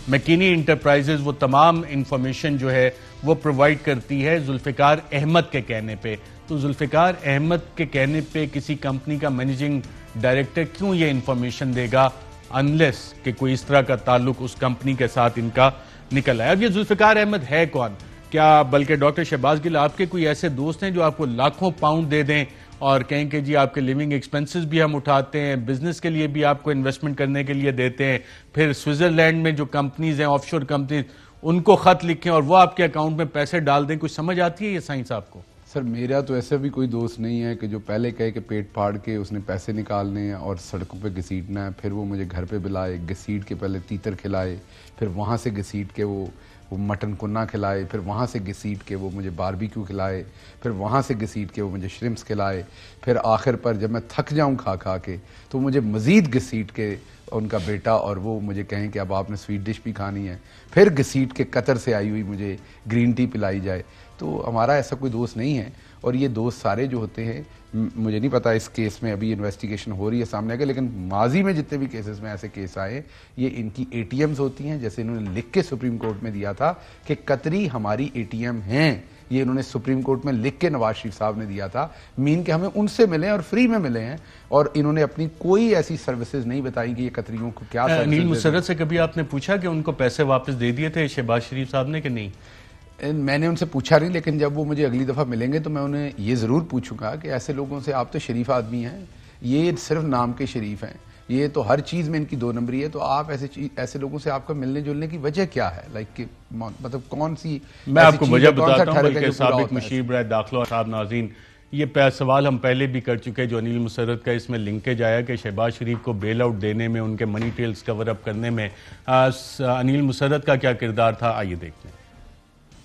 मकीनी इंटरप्राइजेज वो तमाम इंफॉर्मेशन जो है वो प्रोवाइड करती है जुल्फ़िकार अहमद के कहने पे। तो जुल्फ़िकार अहमद के कहने पे किसी कंपनी का मैनेजिंग डायरेक्टर क्यों ये इंफॉर्मेशन देगा, अनलेस कि कोई इस तरह का ताल्लुक उस कंपनी के साथ इनका निकल आया। अब ये जुल्फ़िकार अहमद है कौन? क्या बल्कि डॉक्टर शहबाज गिल आपके कोई ऐसे दोस्त हैं जो आपको लाखों पाउंड दे दें और कहें कि जी आपके लिविंग एक्सपेंसेस भी हम उठाते हैं, बिजनेस के लिए भी आपको इन्वेस्टमेंट करने के लिए देते हैं, फिर स्विट्जरलैंड में जो कंपनीज हैं ऑफशोर कंपनीज उनको खत लिखें और वो आपके अकाउंट में पैसे डाल दें? कुछ समझ आती है ये साइंस आपको? सर मेरा तो ऐसा भी कोई दोस्त नहीं है कि जो पहले कहे कि पेट फाड़ के उसने पैसे निकालने हैं और सड़कों पे घसीटना है, फिर वो मुझे घर पे बुलाए, घसीट के पहले तीतर खिलाए, फिर वहाँ से घसीट के वो मटन कुन्ना खिलाए, फिर वहाँ से घसीट के वो मुझे बारबेक्यू खिलाए, फिर वहाँ से घसीट के वो मुझे श्रिम्प्स खिलाए, फिर आखिर पर जब मैं थक जाऊँ खा खा के तो मुझे मज़ीद घसीट के उनका बेटा और वो मुझे कहें कि अब आपने स्वीट डिश भी खानी है, फिर घसीट के कतर से आई हुई मुझे ग्रीन टी पिलाई जाए। तो हमारा ऐसा कोई दोस्त नहीं है। और ये दोस्त सारे जो होते हैं, मुझे नहीं पता इस केस में अभी इन्वेस्टिगेशन हो रही है सामने आगे, लेकिन माजी में जितने भी केसेस में ऐसे केस आए ये इनकी ATMs होती हैं। जैसे इन्होंने लिख के सुप्रीम कोर्ट में दिया था कि कतरी हमारी ATM हैं, ये इन्होंने सुप्रीम कोर्ट में लिख के नवाज शरीफ साहब ने दिया था, मीन के हमें उनसे मिले और फ्री में मिले हैं, और इन्होंने अपनी कोई ऐसी सर्विसेज नहीं बताई कि ये कतरियों को क्या। अनिल मुसर्रत से कभी आपने पूछा कि उनको पैसे वापस दे दिए थे शहबाज शरीफ साहब ने कि नहीं? मैंने उनसे पूछा नहीं, लेकिन जब वो मुझे अगली दफ़ा मिलेंगे तो मैं उन्हें ये ज़रूर पूछूंगा कि ऐसे लोगों से, आप तो शरीफ आदमी हैं, ये सिर्फ नाम के शरीफ हैं, ये तो हर चीज़ में इनकी 2 नंबरी है, तो आप ऐसे लोगों से आपका मिलने जुलने की वजह क्या है? लाइक मतलब कौन सी? मैं आपको वजह बताता हूं, बल्कि साबिक मुशीर बराए दाखिला साहब नाज़रीन ये सवाल हम पहले भी कर चुके हैं जो अनिल मुसर्रत का इसमें लिंकेज आया कि शहबाज शरीफ को बेल आउट देने में, उनके मनी ट्रेल्स कवर अप करने में अनिल मुसर्रत का क्या किरदार था। आइए देखते हैं।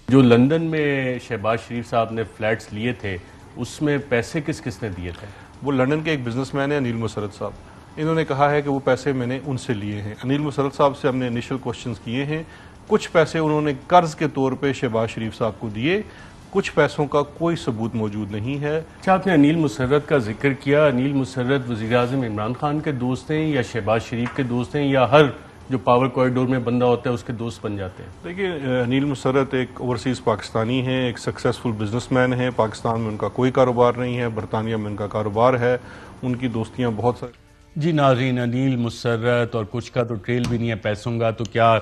जो लंदन में शहबाज शरीफ साहब ने फ्लैट्स लिए थे उसमें पैसे किस किस ने दिए थे? वो लंदन के एक बिजनेसमैन है अनिल मुसर्रत साहब, इन्होंने कहा है कि वो पैसे मैंने उनसे लिए हैं। अनिल मुसर्रत साहब से हमने इनिशियल क्वेश्चंस किए हैं, कुछ पैसे उन्होंने कर्ज के तौर पे शहबाज शरीफ साहब को दिए, कुछ पैसों का कोई सबूत मौजूद नहीं है। अच्छा, आपने अनिल मुसर्रत का जिक्र किया, अनिल मुसर्रत वज़ीर आज़म इमरान खान के दोस्त हैं या शहबाज शरीफ के दोस्त हैं, या हर जो पावर कॉरिडोर में बंदा होता है उसके दोस्त बन जाते हैं? देखिए, अनिल मुसर्रत एक ओवरसीज़ पाकिस्तानी है, एक सक्सेसफुल बिजनेसमैन है, पाकिस्तान में उनका कोई कारोबार नहीं है, बरतानिया में उनका कारोबार है, उनकी दोस्तियाँ बहुत सारी। जी नाज़रीन, अनिल मुसर्रत और कुछ का तो ट्रेल भी नहीं है पैसों का, तो क्या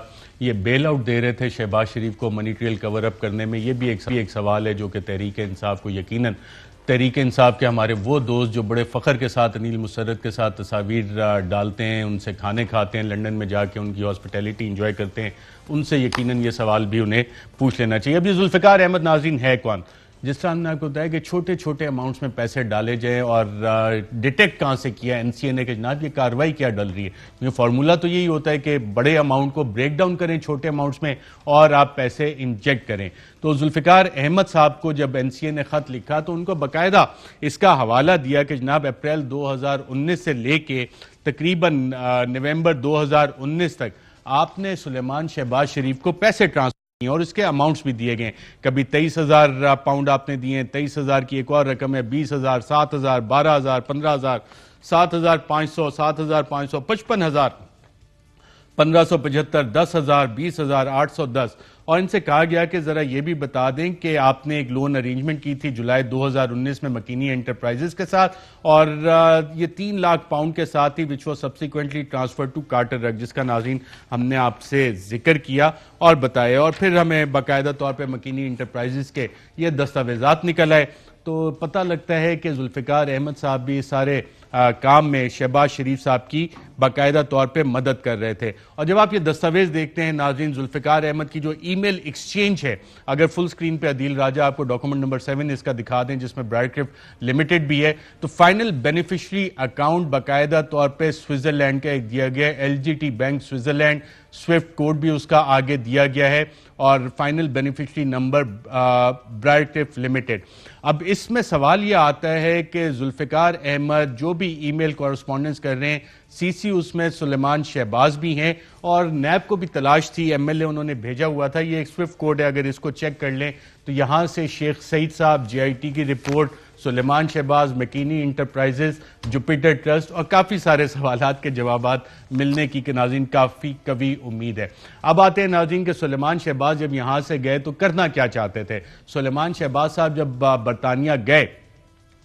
ये बेल आउट दे रहे थे शहबाज शरीफ को मनी ट्रेल कवर अप करने में? ये भी एक सवाल है जो कि तहरीक इंसाफ को यकीनन तहरीक इंसाफ के हमारे वो दोस्त जो बड़े फ़ख्र के साथ अनील मुसर्रत के साथ तस्वीर डालते हैं, उनसे खाने खाते हैं, लंदन में जाके उनकी हॉस्पिटैलिटी इंजॉय करते हैं, उनसे यकीनन ये सवाल भी उन्हें पूछ लेना चाहिए। अब ये जुल्फ़िकार अहमद नाज़रीन है कौन? जिस तरह हमने आपको बताया कि छोटे छोटे अमाउंट्स में पैसे डाले जाएं और डिटेक्ट कहाँ से किया एनसीए ने कि जनाब ये कार्रवाई क्या डल रही है। ये फार्मूला तो यही होता है कि बड़े अमाउंट को ब्रेक डाउन करें छोटे अमाउंट्स में और आप पैसे इंजेक्ट करें। तो जुल्फ़िकार अहमद साहब को जब एनसीए ने खत लिखा तो उनको बाकायदा इसका हवाला दिया कि जनाब अप्रैल 2019 से लेके तकरीबन नवंबर 2019 तक आपने सुलेमान शहबाज शरीफ को पैसे ट्रांसफर और इसके अमाउंट्स भी दिए गए। कभी 23,000 पाउंड आपने दिए, 23,000 की एक और रकम है, 20,000, 7,000, 12,000, 15,000, 7,500, 7,500, 55,000, 1,575, 10,000, 20,000, 810। और इनसे कहा गया कि जरा ये भी बता दें कि आपने एक लोन अरेंजमेंट की थी जुलाई 2019 में मकीनी एंटरप्राइजेस के साथ और ये 3 लाख पाउंड के साथ ही which was subsequently transfer to Carter Ruck, जिसका नाज़रीन हमने आपसे जिक्र किया और बताया। और फिर हमें बाकायदा तौर पर मकीनी एंटरप्राइजेस के ये दस्तावेजात निकल आए तो पता लगता है कि जुल्फ़िकार अहमद साहब भी सारे काम में शहबाज शरीफ साहब की बाकायदा तौर पे मदद कर रहे थे। और जब आप ये दस्तावेज देखते हैं नाज़रीन, जुल्फ़िकार अहमद की जो ईमेल एक्सचेंज है, अगर फुल स्क्रीन पे अदील राजा आपको डॉक्यूमेंट नंबर 7 इसका दिखा दें जिसमें ब्राइटक्रिफ्ट लिमिटेड भी है, तो फाइनल बेनिफिशियरी अकाउंट बाकायदा तौर पर स्विट्जरलैंड का एक दिया गया है, LGT bank Switzerland, Swift code भी उसका आगे दिया गया है और फाइनल बेनिफिशियरी नंबर ब्राइटक्रिफ्ट लिमिटेड। अब इसमें सवाल यह आता है कि जुल्फ़िकार अहमद जो भी ईमेल कॉरेस्पॉन्डेंस कर रहे हैं, सीसी उसमें सुलेमान शहबाज भी हैं और नैब को भी तलाश थी, MLA उन्होंने भेजा हुआ था। ये एक स्विफ्ट कोड है, अगर इसको चेक कर लें तो यहाँ से शेख सईद साहब, JIT की रिपोर्ट, सुलेमान शहबाज, मकीनी इंटरप्राइजेस, जुपिटर ट्रस्ट और काफ़ी सारे सवालात के जवाबात मिलने की कि नाज़रीन काफ़ी कभी उम्मीद है। अब आते हैं नाज़रीन के सुलेमान शहबाज जब यहाँ से गए तो करना क्या चाहते थे। सुलेमान शहबाज साहब जब बरतानिया गए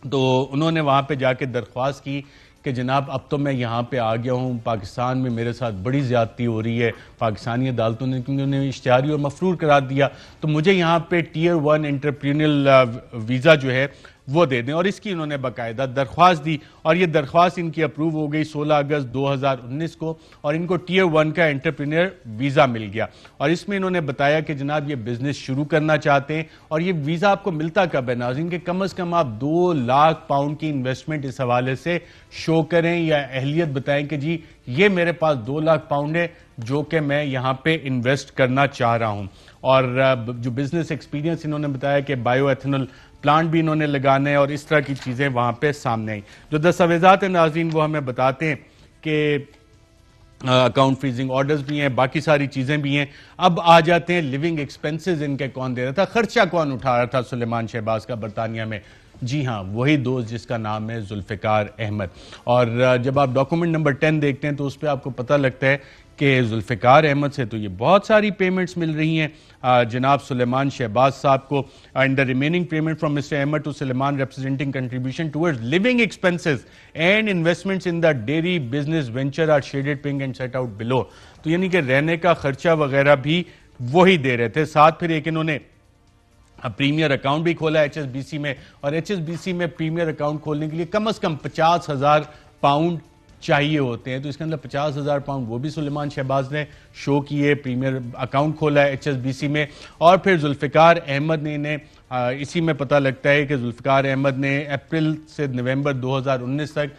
तो उन्होंने वहाँ पे जाके दरख्वास्त की कि जनाब अब तो मैं यहाँ पे आ गया हूँ, पाकिस्तान में मेरे साथ बड़ी ज़्यादती हो रही है, पाकिस्तानी अदालतों ने क्योंकि उन्हें इश्तिहारी और मफरूर करार दिया, तो मुझे यहाँ पे Tier 1 एंटरप्रेन्योरियल वीज़ा जो है वो दे दें। और इसकी उन्होंने बाकायदा दरख्वास्त दी और ये दरख्वास्त इनकी अप्रूव हो गई 16 अगस्त 2019 को और इनको Tier 1 का एंटरप्रेन्योर वीज़ा मिल गया। और इसमें इन्होंने बताया कि जनाब ये बिज़नेस शुरू करना चाहते हैं और ये वीज़ा आपको मिलता कब है नाज़रीन कि कम से कम आप 2 लाख पाउंड की इन्वेस्टमेंट इस हवाले से शो करें या अहलियत बताएं कि जी ये मेरे पास 2 लाख पाउंड है जो कि मैं यहाँ पे इन्वेस्ट करना चाह रहा हूँ। और जो बिजनेस एक्सपीरियंस इन्होंने बताया कि बायो एथेनॉल प्लांट भी इन्होंने लगाना है और इस तरह की चीज़ें वहाँ पे सामने आई। जो दस्तावेजात हैं नाज़रीन वो हमें बताते हैं कि अकाउंट फ्रीजिंग ऑर्डर्स भी हैं, बाकी सारी चीज़ें भी हैं। अब आ जाते हैं लिविंग एक्सपेंसेस इनके कौन दे रहा था, खर्चा कौन उठा रहा था सुलेमान शहबाज का बरतानिया में। जी हाँ, वही दोस्त जिसका नाम है जुल्फ़िकार अहमद। और जब आप डॉक्यूमेंट नंबर 10 देखते हैं तो उस पर आपको पता लगता है कि जुल्फ़िकार अहमद से तो ये बहुत सारी पेमेंट्स मिल रही हैं जनाब सुलेमान शहबाज साहब को। In the remaining payment from mister Ahmed to Suleman representing contribution towards living expenses and investments in the dairy business venture are shaded pink and set out below. तो यानी कि रहने का खर्चा वगैरह भी वही दे रहे थे। साथ फिर एक इन्होंने प्रीमियर अकाउंट भी खोला HSBC में और HSBC में प्रीमियर अकाउंट खोलने के लिए कम से कम 50,000 पाउंड चाहिए होते हैं। तो इसके अंदर 50,000 पाउंड वो भी सुलेमान शहबाज ने शो किए, प्रीमियर अकाउंट खोला है HSBC में। और फिर जुल्फ़िकार अहमद ने इन्हें इसी में पता लगता है कि जुल्फ़िकार अहमद ने अप्रैल से नवंबर 2019 तक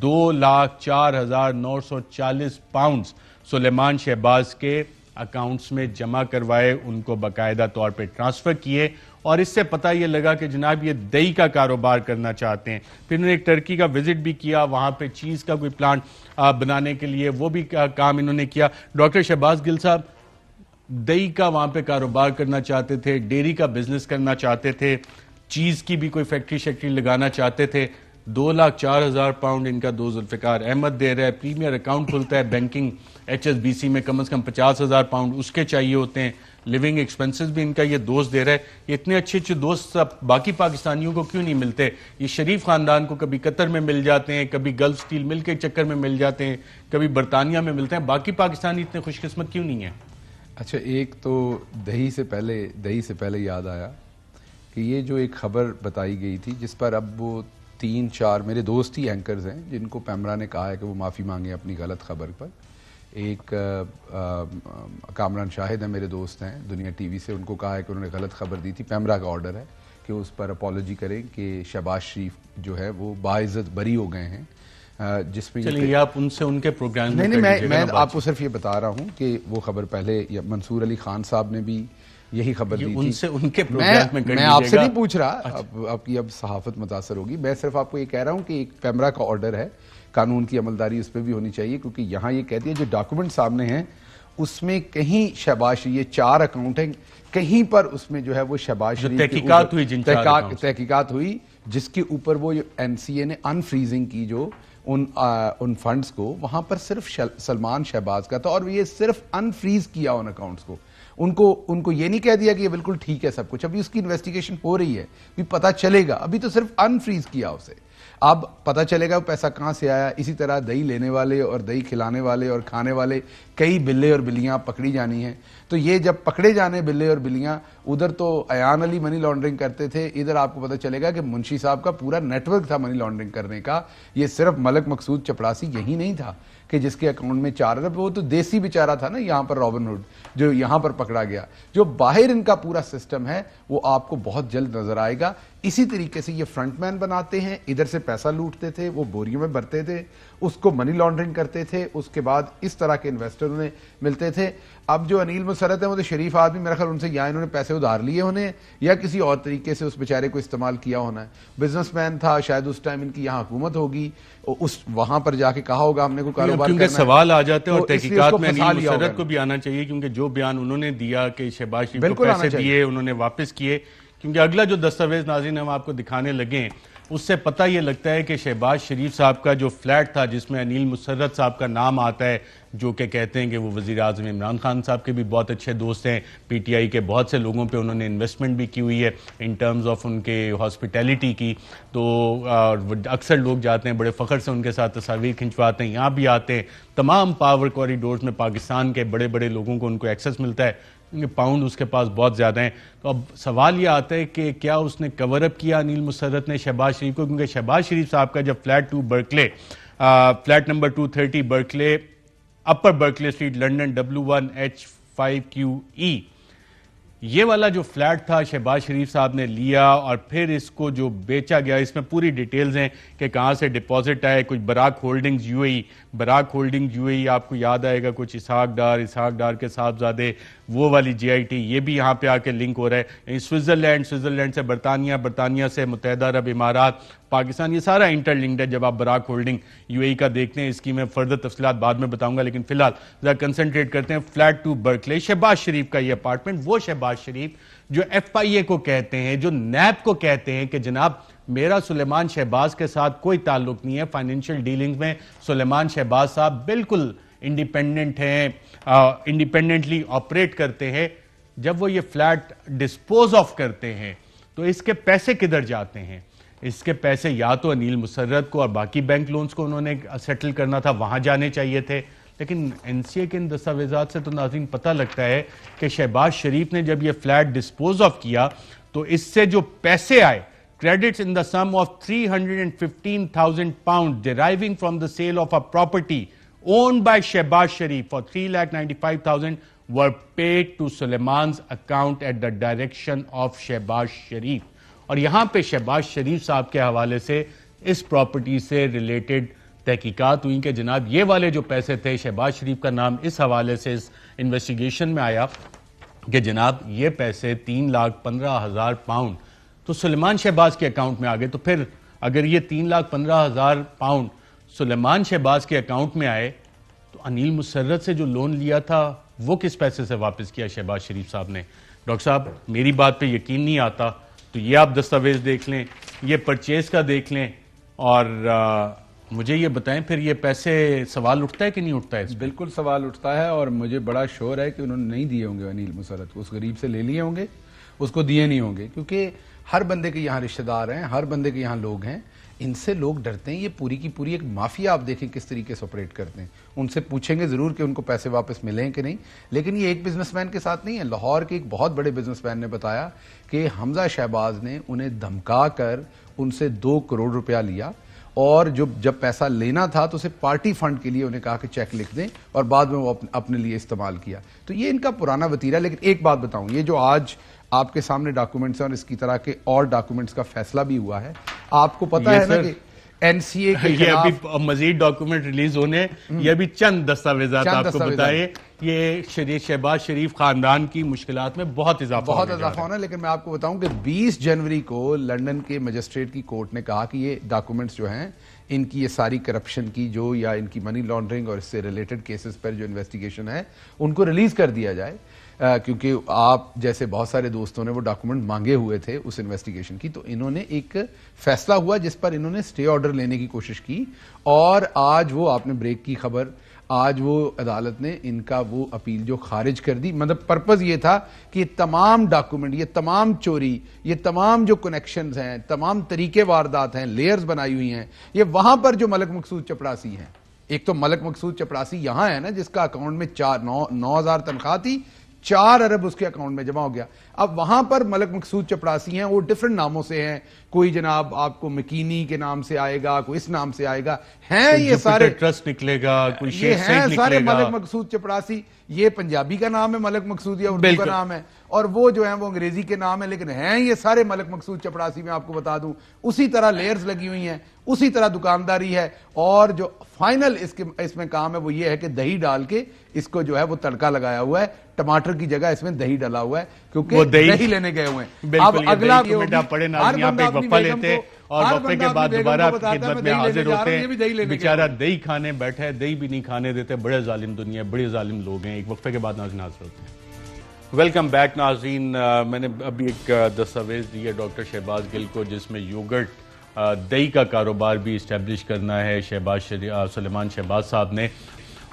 2,04,940 पाउंड सुलेमान शहबाज के अकाउंट्स में जमा करवाए, उनको बाकायदा तौर पे ट्रांसफ़र किए। और इससे पता ये लगा कि जनाब ये दही का कारोबार करना चाहते हैं। फिर उन्होंने एक टर्की का विजिट भी किया, वहाँ पे चीज़ का कोई प्लांट बनाने के लिए वो भी काम इन्होंने किया। डॉक्टर शहबाज गिल साहब दही का वहाँ पे कारोबार करना चाहते थे, डेयरी का बिजनेस करना चाहते थे, चीज़ की भी कोई फैक्ट्री शैक्ट्री लगाना चाहते थे। 2,04,000 पाउंड इनका दो जुल्फ़िकार अहमद दे रहा है। प्रीमियर अकाउंट खुलता है बैंकिंग HSBC में, कम से कम 50,000 पाउंड उसके चाहिए होते हैं। लिविंग एक्सपेंसेस भी इनका ये दोस्त दे रहा है। इतने अच्छे अच्छे दोस्त सब बाकी पाकिस्तानियों को क्यों नहीं मिलते? ये शरीफ खानदान को कभी कतर में मिल जाते हैं, कभी गल्फ स्टील मिल के चक्कर में मिल जाते हैं, कभी बरतानिया में मिलते हैं। बाकी पाकिस्तानी इतने खुशकिस्मत क्यों नहीं है? अच्छा, एक तो दही से पहले याद आया कि ये जो एक खबर बताई गई थी जिस पर अब वो 3-4 मेरे दोस्त ही एंकर्स हैं जिनको पैमरा ने कहा है कि वो माफ़ी मांगे अपनी गलत खबर पर। एक कामरान शाहिद है, मेरे दोस्त हैं दुनिया टीवी से, उनको कहा है कि उन्होंने गलत खबर दी थी। पैमरा का ऑर्डर है कि उस पर अपॉलोजी करें कि शहबाज शरीफ जो है वो बाइज्जत बरी हो गए हैं, जिसमें चलिए आप उनसे उनके प्रोग्राम में नहीं मैं आपको सिर्फ ये बता रहा हूँ कि वो खबर पहले मंसूर अली खान साहब ने भी यही खबर दी थी। उनसे उनके प्रोग्राम में मैं आपसे नहीं पूछ रहा, आपकी अब सहाफत मुतासर होगी। मैं सिर्फ आपको ये कह रहा हूँ कि एक पैमरा का ऑर्डर है, कानून की अमलदारी उस पर भी होनी चाहिए, क्योंकि यहाँ ये कहती है जो डॉक्यूमेंट सामने हैं उसमें कहीं शहबाज, ये 4 अकाउंट हैं, कहीं पर उसमें जो है वो शहबाज शरीफ तहकीकात हुई जिसके ऊपर वो एनसीए ने अनफ्रीजिंग की जो उन फंड्स को, वहां पर सिर्फ सलमान शहबाज का था और ये सिर्फ अनफ्रीज किया उन अकाउंट्स को। उनको ये नहीं कह दिया कि ये बिल्कुल ठीक है सब कुछ, अभी उसकी इन्वेस्टिगेशन हो रही है, भी पता चलेगा, अभी तो सिर्फ अनफ्रीज किया उसे, अब पता चलेगा वो पैसा कहां से आया। इसी तरह दही लेने वाले और दही खिलाने वाले और खाने वाले कई बिल्ले और बिल्लियां पकड़ी जानी हैं। तो ये जब पकड़े जाने बिल्ले और बिल्लियां, उधर तो अयान अली मनी लॉन्ड्रिंग करते थे, इधर आपको पता चलेगा कि मुंशी साहब का पूरा नेटवर्क था मनी लॉन्ड्रिंग करने का। ये सिर्फ मलक मकसूद चपरासी यही नहीं था कि जिसके अकाउंट में 4 अरब, वो तो देसी बेचारा था ना यहाँ पर रॉबिनहुड जो यहाँ पर पकड़ा गया। जो बाहर इनका पूरा सिस्टम है वो आपको बहुत जल्द नजर आएगा। इसी तरीके से ये फ्रंटमैन बनाते हैं, इधर से पैसा लूटते थे, वो बोरियों में भरते थे, उसको मनी लॉन्ड्रिंग करते थे, उसके बाद इस तरह के इन्वेस्टरों ने मिलते थे। अब जो अनिल मुसर्रत है वो तो शरीफ आदमी, मेरा ख्याल उनसे या इन्होंने पैसे उधार लिए होने या किसी और तरीके से उस बेचारे को इस्तेमाल किया होना है। बिजनेसमैन था, शायद उस टाइम इनकी यहाँ हुकूमत होगी, उस वहां पर जाके कहा होगा हमने को कारोबार करना है। सवाल आ जाते हैं और तहकीकात में अनिल मुसर्रत को भी आना चाहिए, क्योंकि जो बयान उन्होंने दिया कि शहबाज शरीफ को पैसे दिए उन्होंने वापस किए, क्योंकि अगला जो दस्तावेज नाज़रीन हम आपको दिखाने लगे उससे पता ये लगता है कि शहबाज शरीफ साहब का जो फ्लैट था जिसमें अनिल मुसर्रत साहब का नाम आता है, जो कि कहते हैं कि वो वज़ीर आज़म इमरान खान साहब के भी बहुत अच्छे दोस्त हैं, पीटीआई के बहुत से लोगों पे उन्होंने इन्वेस्टमेंट भी की हुई है इन टर्म्स ऑफ उनके हॉस्पिटैलिटी की। तो अक्सर लोग जाते हैं, बड़े फ़ख्र से उनके साथ तस्वीर खिंचवाते हैं, यहाँ भी आते हैं। तमाम पावर कॉरिडोर्स में पाकिस्तान के बड़े बड़े लोगों को उनको एक्सेस मिलता है, क्योंकि पाउंड उसके पास बहुत ज़्यादा हैं। तो अब सवाल ये आता है कि क्या उसने कवर अप किया अनिल मुसर्रत ने शहबाज शरीफ को, क्योंकि शहबाज शरीफ साहब का जब flat 2 Berkeley, flat number 230 Berkeley, upper Berkeley street, London, W1H5QE, ये वाला जो फ्लैट था शहबाज शरीफ साहब ने लिया और फिर इसको जो बेचा गया, इसमें पूरी डिटेल्स हैं कि कहाँ से डिपॉजिट आए। कुछ Barak holdings UAE, Barak holding UAE आपको याद आएगा, कुछ इसहाक डार के साहबजादे, वो वाली जीआईटी, ये भी यहाँ पे आके लिंक हो रहा है। स्विट्जरलैंड से बरतानिया से मुत्तहिदा अरब इमारात, पाकिस्तान, ये सारा इंटरलिंक्ड है। जब आप बराक होल्डिंग यूएई का देखते हैं, इसकी मैं फर्दर तफसीलात बाद में बताऊंगा, लेकिन फिलहाल जरा कंसंट्रेट करते हैं फ्लैट 2 बर्कले, शहबाज शरीफ का ये अपार्टमेंट। वो शहबाज शरीफ जो FIA को कहते हैं, जो नैब को कहते हैं कि जनाब मेरा सुलेमान शहबाज के साथ कोई ताल्लुक नहीं है, फाइनेंशियल डीलिंग्स में सुलेमान शहबाज साहब बिल्कुल इंडिपेंडेंट हैं, इंडिपेंडेंटली ऑपरेट करते हैं। जब वो ये फ्लैट डिस्पोज ऑफ करते हैं तो इसके पैसे किधर जाते हैं? इसके पैसे या तो अनिल मुसर्रत को और बाकी बैंक लोन्स को उन्होंने सेटल करना था, वहां जाने चाहिए थे। लेकिन एनसीए के इन दस्तावेजात से तो नाज़रीन पता लगता है कि शहबाज शरीफ ने जब ये फ्लैट डिस्पोज ऑफ किया तो इससे जो पैसे आए, credits in the sum of 315,000 pounds deriving from the sale of a property owned by Shehbaz Sharif for 3,95,000 were paid to Suleiman's account at the direction of Shehbaz Sharif. और यहां पे शहबाज शरीफ साहब के हवाले से इस प्रॉपर्टी से रिलेटेड तहकीकात हुई कि जनाब ये वाले जो पैसे थे, शहबाज शरीफ का नाम इस हवाले से इस इन्वेस्टिगेशन में आया कि जनाब ये पैसे 3,15,000 पाउंड तो सुलेमान शहबाज के अकाउंट में आ गए। तो फिर अगर ये 3,15,000 पाउंड सुलेमान शहबाज के अकाउंट में आए तो अनिल मुसर्रत से जो लोन लिया था वो किस पैसे से वापस किया शहबाज शरीफ साहब ने? डॉक्टर साहब मेरी बात पे यकीन नहीं आता तो ये आप दस्तावेज देख लें, ये परचेज का देख लें और मुझे ये बताएं फिर ये पैसे सवाल उठता है कि नहीं उठता है? बिल्कुल सवाल उठता है और मुझे बड़ा शोर है कि उन्होंने नहीं दिए होंगे अनिल मुसर्रत को, उस गरीब से ले लिए होंगे, उसको दिए नहीं होंगे, क्योंकि हर बंदे के यहाँ रिश्तेदार हैं, हर बंदे के यहाँ लोग हैं। इनसे लोग डरते हैं। ये पूरी की पूरी एक माफिया आप देखें किस तरीके से ऑपरेट करते हैं। उनसे पूछेंगे जरूर कि उनको पैसे वापस मिले हैं कि नहीं, लेकिन ये एक बिजनेसमैन के साथ नहीं है। लाहौर के एक बहुत बड़े बिजनेसमैन ने बताया कि हमजा शहबाज ने उन्हें धमका कर उनसे 2 करोड़ रुपया लिया, और जब पैसा लेना था तो सिर्फ पार्टी फंड के लिए उन्हें कहा कि चेक लिख दें, और बाद में वो अपने लिए इस्तेमाल किया। तो ये इनका पुराना वतीरा। लेकिन एक बात बताऊं, ये जो आज आपके सामने डॉक्यूमेंट्स हैं और इसकी तरह के और डॉक्यूमेंट्स का फैसला भी हुआ है, आपको पता है ना कि एनसीए के ये अभी मजीद डॉक्यूमेंट रिलीज होने, ये अभी चंद दस्तावेजात आपको बताए, ये शहबाज शरीफ खानदान की मुश्किलात में बहुत इजाफा होना है। लेकिन मैं आपको बताऊं कि 20 जनवरी को लंदन के मजिस्ट्रेट की कोर्ट ने कहा कि ये डॉक्यूमेंट्स जो हैं, इनकी ये सारी करप्शन की जो या इनकी मनी लॉन्ड्रिंग और इससे रिलेटेड केसेस पर जो इन्वेस्टिगेशन है उनको रिलीज कर दिया जाए, क्योंकि आप जैसे बहुत सारे दोस्तों ने वो डॉक्यूमेंट मांगे हुए थे उस इन्वेस्टिगेशन की। तो इन्होंने एक फैसला हुआ जिस पर इन्होंने स्टे ऑर्डर लेने की कोशिश की, और आज वो, आपने ब्रेक की खबर, आज वो अदालत ने इनका वो अपील जो खारिज कर दी। मतलब पर्पज ये था कि तमाम डॉक्यूमेंट, ये तमाम चोरी, ये तमाम जो कनेक्शंस हैं, तमाम तरीके वारदात हैं, लेयर्स बनाई हुई हैं, ये वहां पर जो मलक मकसूद चपड़ासी हैं। एक तो मलक मकसूद चपड़ासी यहां है ना, जिसका अकाउंट में 9,000 तनख्वाह थी, 4 अरब उसके अकाउंट में जमा हो गया। अब वहां पर मलक मकसूद चपड़ासी हैं, वो डिफरेंट नामों से हैं, कोई जनाब आपको मकीनी के नाम से आएगा, कोई इस नाम से आएगा, हैं ये सारे ट्रस्ट निकलेगा, कोई ये हैं सारे मलक मकसूद चपड़ासी। ये पंजाबी का नाम है मलक मकसूद, या उर्दू का नाम है, और वो जो है वो अंग्रेजी के नाम है, लेकिन हैं ये सारे मलक मकसूद चपड़ासी। मैं आपको बता दूं, उसी तरह लेयर्स लगी हुई हैं, उसी तरह दुकानदारी है, और जो फाइनल इसमें काम है वो ये है कि दही डाल के इसको जो है वो तड़का लगाया हुआ है, टमाटर की जगह इसमें दही डाला हुआ है, क्योंकि दही लेने गए हुए हैं। अब अगला पड़े वक्फा लेते और वक्फे के बाद दोबारा खिदमत में हाजिर होते हैं। बेचारा दही खाने बैठा है, दही भी नहीं खाने देते। बड़े जालिम दुनिया, बड़े जालिम लोग हैं। एक वक्फे के बाद नाज़रीन हाजिर होते हैं। वेलकम बैक नाज़रीन। मैंने अभी एक दस्तावेज दिया डॉक्टर शहबाज गिल को, जिसमें योगर्ट दही का कारोबार भी इस्टेब्लिश करना है सुलेमान शहबाज साहब ने,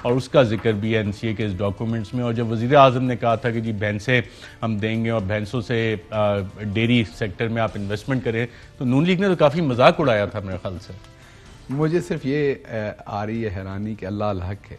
और उसका जिक्र भी है एनसीए के इस डॉक्यूमेंट्स में। और जब वज़ीर आज़म ने कहा था कि जी भैंसें हम देंगे और भैंसों से डेयरी सेक्टर में आप इन्वेस्टमेंट करें, तो नून लीग ने तो काफ़ी मजाक उड़ाया था मेरे ख्याल से। मुझे सिर्फ ये आ रही है हैरानी कि अल्लाह अलहक है,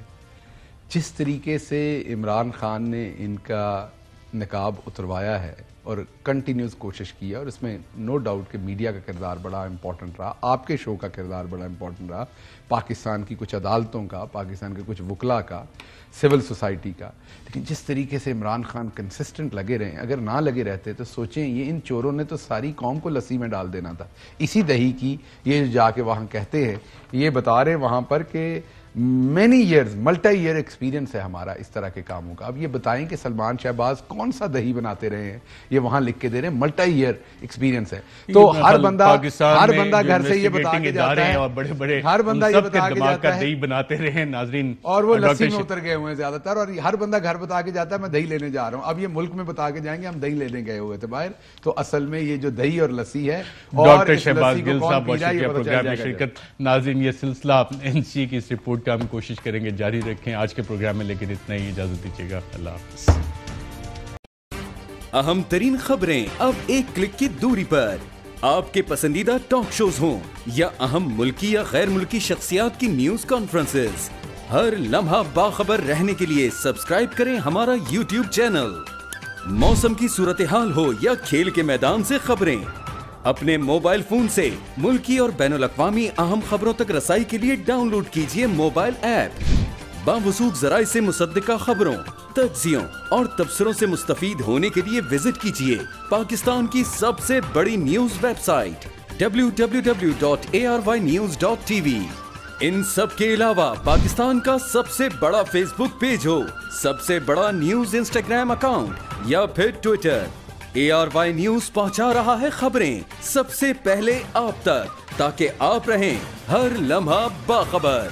जिस तरीके से इमरान खान ने इनका नकाब उतरवाया है और कंटिन्यूस कोशिश की है, और इसमें नो डाउट कि मीडिया का किरदार बड़ा इंपॉर्टेंट रहा, आपके शो का किरदार बड़ा इंपॉर्टेंट रहा, पाकिस्तान की कुछ अदालतों का, पाकिस्तान के कुछ वकला का, सिविल सोसाइटी का। लेकिन जिस तरीके से इमरान खान कंसिस्टेंट लगे रहे, अगर ना लगे रहते तो सोचें, ये इन चोरों ने तो सारी कौम को लस्सी में डाल देना था। इसी दही की ये जाके वहाँ कहते हैं, ये बता रहे वहाँ पर कि many years, multi year experience है हमारा इस तरह के कामों का। अब ये बताएं कि सलमान शहबाज कौन सा दही बनाते रहे हैं, ये वहां लिख के दे रहे हैं मल्टी ईयर एक्सपीरियंस है। तो हर बंदा घर से ये बता के जाता है, और बड़े बड़े हर बंदा ये बता के जाता है दही बनाते रहे नाजरीन, और वो लस्सी में उतर गए हुए हैं ज्यादातर। और हर बंदा घर बता के जाता है मैं दही लेने जा रहा हूँ। अब ये मुल्क में बता के जाएंगे हम दही लेने गए हुए थे बाहर। तो असल में ये जो दही और लस्सी है, डॉक्टर शहबाज गिल साहब प्रोग्राम में शिरकत। नाज़रीन, ये सिलसिला एनसीए की इस रिपोर्ट का हम कोशिश करेंगे जारी रखें आज के प्रोग्राम में, लेकिन इतना ही इजाजत दीजिएगा। अल्लाह हाफ़िज़। अहम तरीन खबरें अब एक क्लिक की दूरी पर। आपके पसंदीदा टॉक शोज हों या अहम मुल्की या गैर मुल्की शख्सियात की न्यूज कॉन्फ्रेंसेस, हर लम्हा बाखबर रहने के लिए सब्सक्राइब करें हमारा यूट्यूब चैनल। मौसम की सूरत हाल हो या खेल के मैदान से खबरें, अपने मोबाइल फोन से मुल्की और बैनुल-अक़वामी अहम खबरों तक रसाई के लिए डाउनलोड कीजिए मोबाइल ऐप। बावसूख ज़राए से मुसद्दिका खबरों, तज्ज़ियों और तबसरों से मुस्तफ़ीद होने के लिए विजिट कीजिए पाकिस्तान की सबसे बड़ी न्यूज वेबसाइट www.arYnews.tv। इन सब के अलावा पाकिस्तान का सबसे बड़ा फेसबुक पेज हो, सबसे बड़ा न्यूज इंस्टाग्राम अकाउंट या फिर ट्विटर, ARY न्यूज पहुंचा रहा है खबरें सबसे पहले आप तक, ताकि आप रहें हर लम्हा बाखबर।